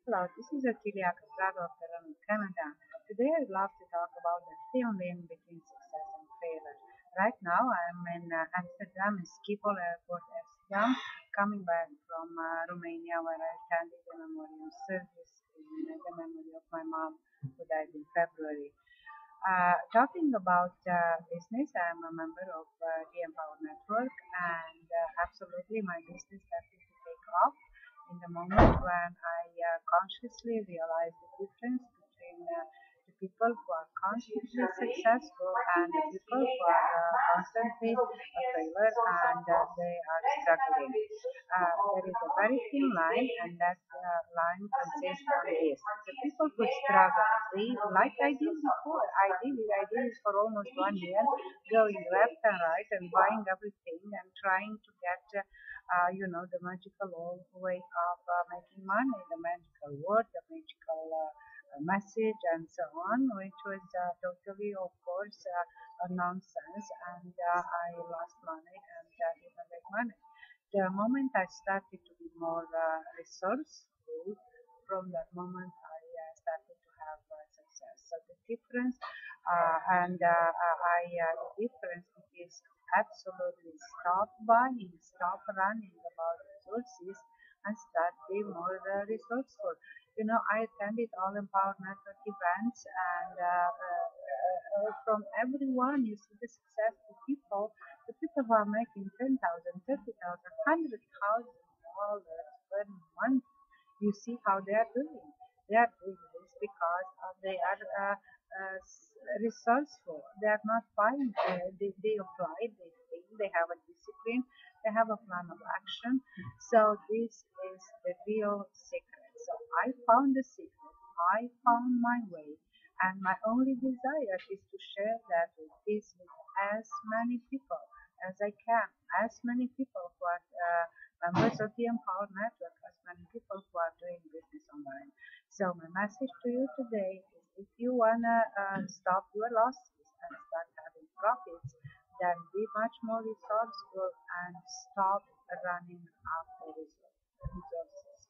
Hello, this is Ottilia Capraro from Canada. Today I'd love to talk about the thin line between success and failure. Right now I'm in Amsterdam, Schiphol Airport, Amsterdam, coming back from Romania where I attended a memorial service in the memory of my mom who died in February. Talking about business, I'm a member of the Empower Network, and absolutely my business started to take off in the moment when I consciously realized the difference between the people who are constantly successful and the people who are constantly a failure and they are struggling. There is a very thin line, and that line consists on this. The people who struggle, they, like I did before, I did it for almost 1 year, going left and right and buying everything and trying to get, the magical way of making money, the magical word, the magical message, and so on, which was totally, of course, a nonsense, and I lost money and didn't make money. The moment I started to be more resourceful, from that moment I started to have success. So the difference, the difference is absolutely stop buying, stop running about resources, and start being more resourceful. I attended all Empower Network events, and from everyone you see the successful people, the people who are making 10,000, 30,000, $100,000 per month. You see how they are doing. They are doing this because they are resourceful. They are not buying. They apply. They think. They have a discipline. They have a plan of action. So this is the real secret. So I found the secret. I found my way, and my only desire is to share that with this with as many people as I can, as many people who are members of the Empower Network, as many people who are doing business online. So my message to you today is, if you wanna stop your losses and start having profits, then be much more resourceful and stop running after resources.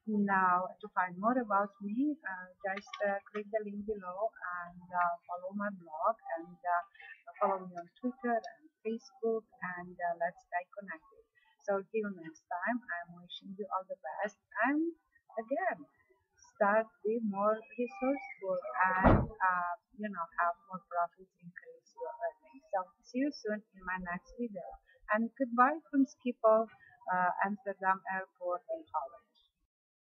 Now, to find more about me, just click the link below and follow my blog, and follow me on Twitter and Facebook, and let's stay connected. So till next time, I'm wishing you all the best, and again, start be more resourceful and have more profits, increase your earnings. So see you soon in my next video, and goodbye from Schiphol, Amsterdam Airport in Holland.